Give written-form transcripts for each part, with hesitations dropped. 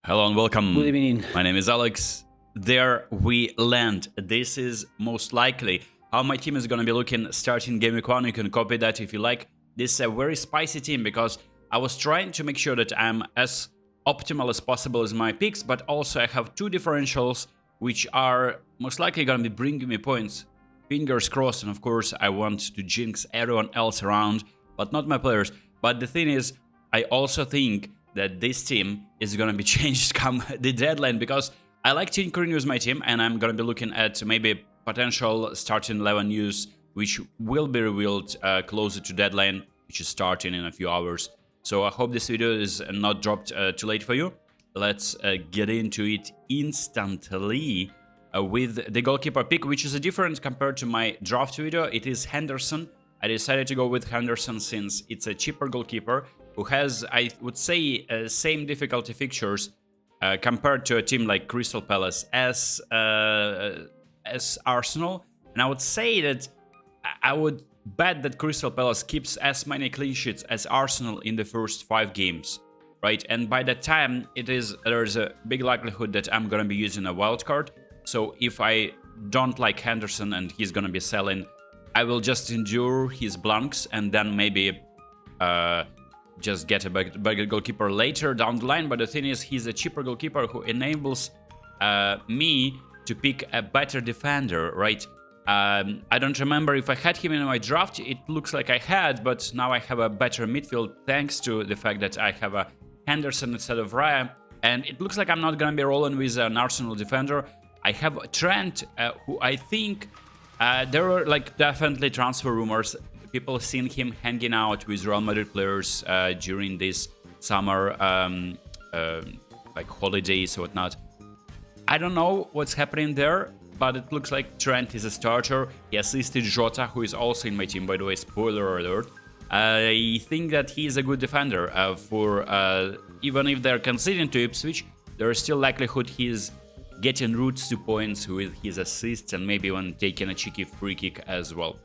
Hello and welcome. Good evening. My name is Alex. There we land. This is most likely how my team is going to be looking starting Gameweek 1. You can copy that if you like. This is a very spicy team because I was trying to make sure that I'm as optimal as possible as my picks, but also I have two differentials which are most likely going to be bringing me points. Fingers crossed, and of course I want to jinx everyone else around, but not my players. But the thing is, I also think that this team is going to be changed come the deadline, because I like tinkering with my team, and I'm going to be looking at maybe potential starting 11 news, which will be revealed closer to deadline, which is starting in a few hours. So I hope this video is not dropped too late for you. Let's get into it instantly with the goalkeeper pick, which is a different compared to my draft video. It is Henderson. I decided to go with Henderson since it's a cheaper goalkeeper who has, I would say, same difficulty fixtures compared to a team like Crystal Palace as Arsenal. And I would say that I would bet that Crystal Palace keeps as many clean sheets as Arsenal in the first 5 games, right? And by that time, there's a big likelihood that I'm gonna be using a wild card. So if I don't like Henderson and he's gonna be selling, I will just endure his blanks and then maybe just get a better goalkeeper later down the line. But the thing is, he's a cheaper goalkeeper who enables me to pick a better defender, right? I don't remember if I had him in my draft. It looks like I had, but now I have a better midfield thanks to the fact that I have a Henderson instead of Raya. And it looks like I'm not going to be rolling with an Arsenal defender. I have Trent, who I think there were like definitely transfer rumors. People seen him hanging out with Real Madrid players during this summer like holidays or whatnot. I don't know what's happening there, but it looks like Trent is a starter. He assisted Jota, who is also in my team, by the way, spoiler alert. I think that he is a good defender for even if they're conceding to Ipswich, there is still likelihood he's getting routes to points with his assists and maybe even taking a cheeky free kick as well.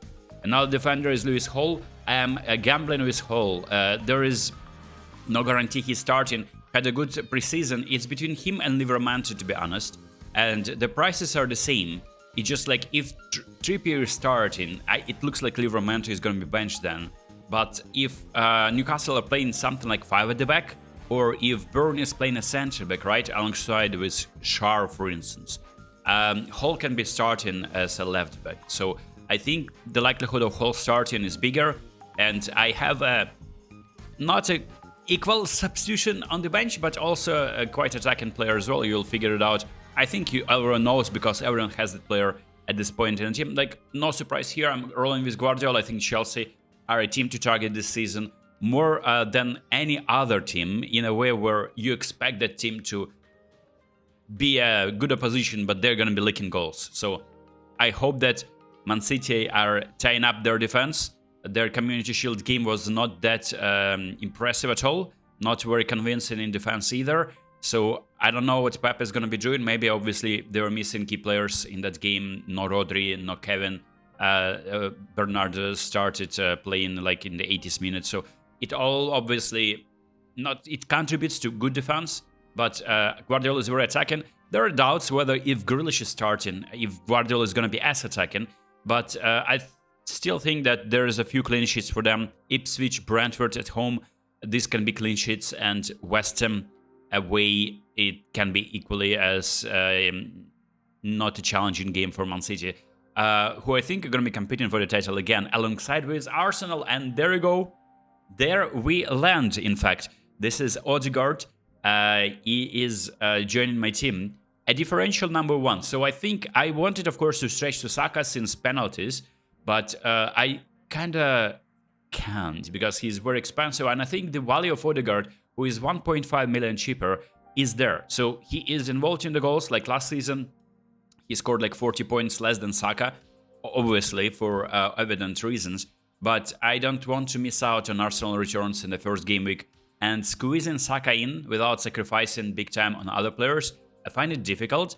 Another defender is Lewis Hall. I am gambling with Hall. There is no guarantee he's starting. Had a good preseason. It's between him and Livramento, to be honest. And the prices are the same. It's just like if Trippier is starting, it looks like Livramento is going to be benched then. But if Newcastle are playing something like 5 at the back, or if Burn is playing a centre back, right, alongside with Schär, for instance, Hall can be starting as a left back. So I think the likelihood of Hall starting is bigger, and I have not a equal substitution on the bench, but also a quite attacking player as well. You'll figure it out. I think everyone knows because everyone has that player at this point in the team. Like, no surprise here, I'm rolling with Guardiola. I think Chelsea are a team to target this season more than any other team, in a way where you expect that team to be a good opposition, but they're going to be leaking goals. So I hope that Man City are tying up their defense. Their Community Shield game was not that impressive at all, not very convincing in defense either. So I don't know what Pep is going to be doing. Maybe obviously they were missing key players in that game. No Rodri, no Kevin. Bernard started playing like in the 80th minute. So it all obviously it contributes to good defense, but Guardiola is very attacking. There are doubts whether if Grealish is starting, if Guardiola is going to be as attacking, but I still think that there is a few clean sheets for them. Ipswich, Brentford at home, these can be clean sheets, and West Ham away, it can be equally as not a challenging game for Man City, who I think are going to be competing for the title again, alongside with Arsenal. And there we go. There we land, in fact. This is Odegaard. He is joining my team. A differential number 1. So I think I wanted, of course, to stretch to Saka since penalties, but I kind of can't because he's very expensive. And I think the value of Odegaard, who is 1.5 million cheaper, is there. So he is involved in the goals. Like last season, he scored like 40 points less than Saka, obviously for evident reasons. But I don't want to miss out on Arsenal returns in the first game week, and squeezing Saka in without sacrificing big time on other players, I find it difficult.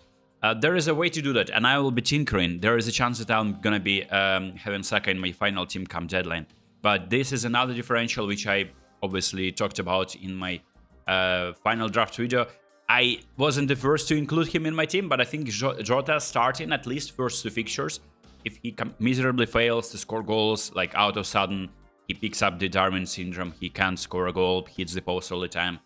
There is a way to do that, and I will be tinkering. There is a chance that I'm going to be having Saka in my final team come deadline. But this is another differential which I obviously talked about in my final draft video. I wasn't the first to include him in my team, but I think Jota starting at least first 2 fixtures. If he miserably fails to score goals, like out of sudden, he picks up the Darwin syndrome, he can't score a goal, hits the post all the time.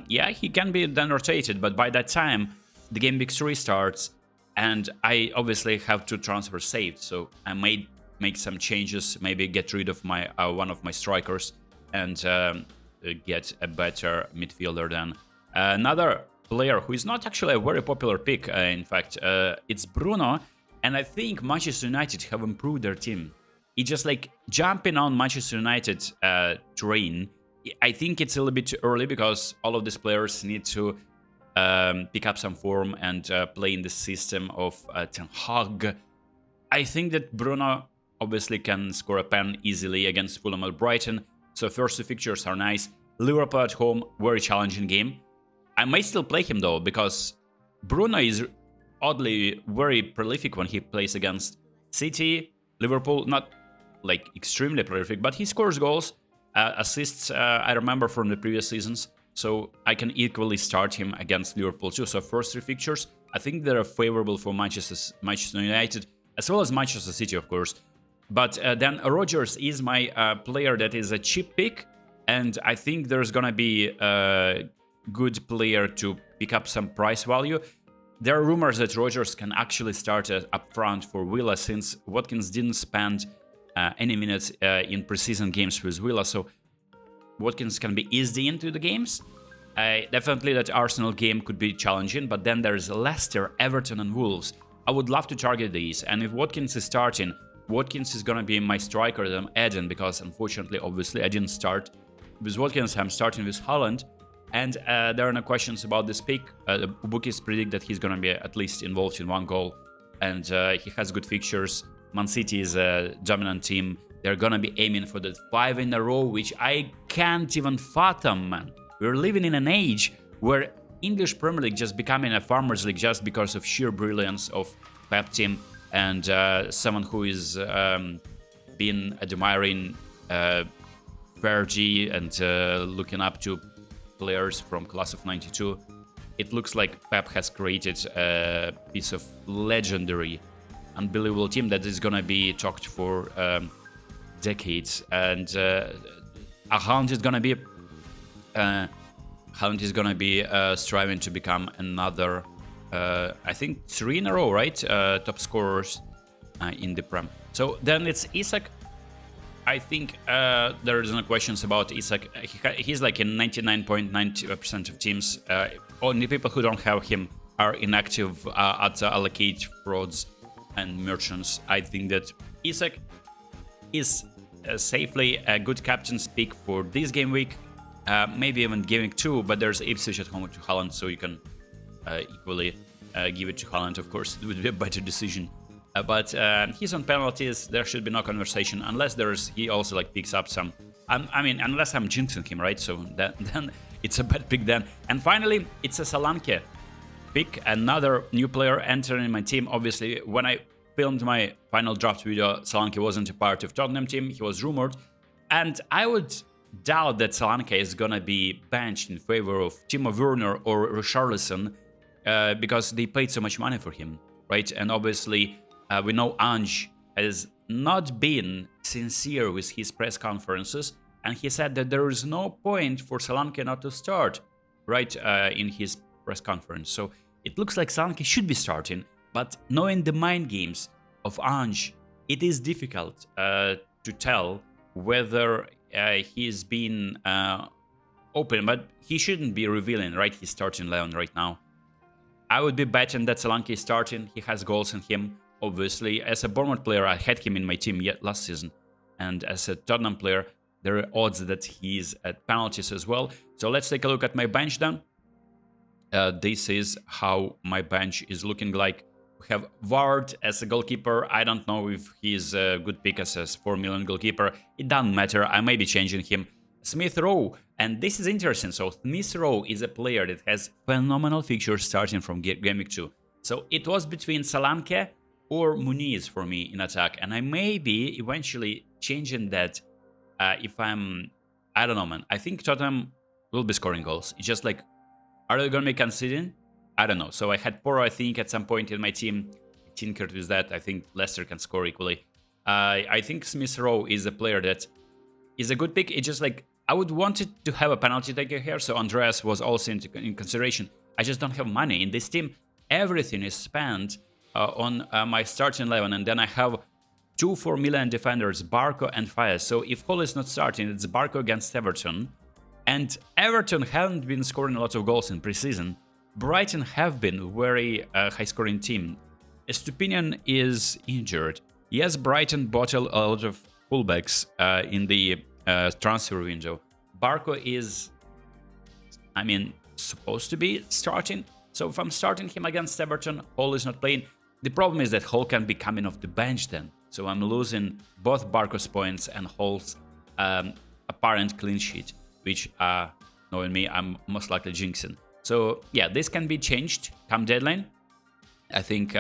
Yeah, he can be then rotated, but by that time, the Gameweek 3 starts, and I obviously have 2 transfers saved, so I may make some changes, maybe get rid of my one of my strikers, and get a better midfielder then. Another player who is not actually a very popular pick, in fact, it's Bruno, and I think Manchester United have improved their team. It's just like jumping on Manchester United train. I think it's a little bit too early because all of these players need to pick up some form and play in the system of Ten Hag. I think that Bruno obviously can score a pen easily against Fulham or Brighton, so first 2 fixtures are nice. Liverpool at home, very challenging game. I might still play him though, because Bruno is oddly very prolific when he plays against City, Liverpool, not like extremely prolific, but he scores goals, assists, I remember from the previous seasons, so I can equally start him against Liverpool too. So first 3 fixtures, I think they're favorable for Manchester United, as well as Manchester City, of course. But then Rodgers is my player that is a cheap pick, and I think there's gonna be a good player to pick up some price value. There are rumors that Rodgers can actually start up front for Villa, since Watkins didn't spend any minutes in preseason games with Villa, so Watkins can be eased into the games. Definitely that Arsenal game could be challenging, but then there's Leicester, Everton and Wolves. I would love to target these, and if Watkins is starting, Watkins is gonna be my striker that I'm adding, because unfortunately, obviously, I didn't start with Watkins, I'm starting with Haaland. And there are no questions about this pick. The bookies predict that he's going to be at least involved in 1 goal. And he has good fixtures. Man City is a dominant team. They're going to be aiming for the 5 in a row, which I can't even fathom, man. We're living in an age where English Premier League just becoming a farmers league just because of sheer brilliance of Pep team and someone who is been admiring Fergie and looking up to players from class of 92. It looks like Pep has created a piece of legendary, unbelievable team that is gonna be talked for decades. And Haaland is gonna be striving to become another, I think 3 in a row, right? Top scorers in the Prem. So then it's Isak. I think there is no questions about Isak. He's like in 99.9% of teams. Only people who don't have him are inactive at allocate frauds and merchants. I think that Isak is safely a good captain's pick for this game week. Maybe even Gameweek 2, but there's Ipswich at home to Haaland, so you can equally give it to Haaland, of course. It would be a better decision. But he's on penalties. There should be no conversation unless he also like picks up some. I mean, unless I'm jinxing him, right? So then it's a bad pick then. And finally, it's a Solanke pick, another new player entering my team. Obviously, when I filmed my final draft video, Solanke wasn't a part of Tottenham team. He was rumored, and I would doubt that Solanke is gonna be benched in favor of Timo Werner or Richarlison because they paid so much money for him, right? And obviously. We know Ange has not been sincere with his press conferences, and he said that there is no point for Solanke not to start, right, in his press conference. So it looks like Solanke should be starting, but knowing the mind games of Ange, it is difficult to tell whether he's been open, but he shouldn't be revealing, right, his starting 11 right now. I would be betting that Solanke is starting. He has goals in him. Obviously, as a Bournemouth player, I had him in my team yet last season. And as a Tottenham player, there are odds that he's at penalties as well. So let's take a look at my bench then. This is how my bench is looking like. We have Ward as a goalkeeper. I don't know if he's a good pick as a 4 million goalkeeper. It doesn't matter. I may be changing him. Smith Rowe. And this is interesting. So Smith Rowe is a player that has phenomenal fixtures starting from Gameweek 2. So it was between Solanke or Muniz for me in attack, and I may be eventually changing that if I don't know, man. I think Tottenham will be scoring goals. It's just like Are they going to be conceding? I don't know. So I had Poro, I think, at some point in my team. I tinkered with that. I think Leicester can score equally. I think Smith Rowe is a player that is a good pick. It's just like, I would want it to have a penalty taker here, so Andreas was also in consideration. I just don't have money. In this team, everything is spent on my starting 11, and then I have 2 4 million defenders, Barco and Fayez. So if Hull is not starting, it's Barco against Everton. And Everton haven't been scoring a lot of goals in preseason. Brighton have been very high-scoring team. Estupinian is injured. Yes, Brighton bought a lot of fullbacks in the transfer window. Barco is, I mean, supposed to be starting. So if I'm starting him against Everton, Hull is not playing. The problem is that Hull can be coming off the bench then. So I'm losing both Barco's points and Hull's apparent clean sheet, which, knowing me, I'm most likely jinxing. So yeah, this can be changed come deadline. I think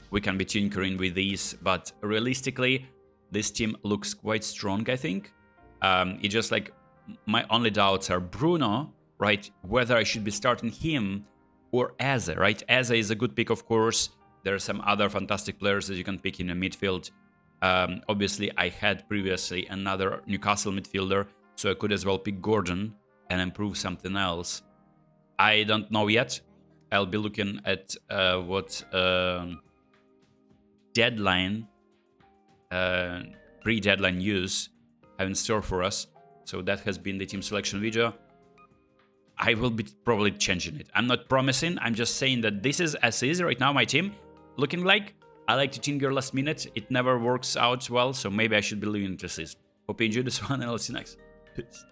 we can be tinkering with these, but realistically, this team looks quite strong, I think. It's just like, my only doubts are Bruno, right? Whether I should be starting him or Eze, right? Eze is a good pick, of course. There are some other fantastic players that you can pick in the midfield. Obviously, I had previously another Newcastle midfielder, so I could as well pick Gordon and improve something else. I don't know yet. I'll be looking at what deadline, pre-deadline news have in store for us. So that has been the team selection video. I will be probably changing it. I'm not promising. I'm just saying that this is as is right now, my team looking like. I like to tinker last minute. It never works out well, so maybe I should be leaving it as is. Hope you enjoyed this one, and I'll see you next. Peace.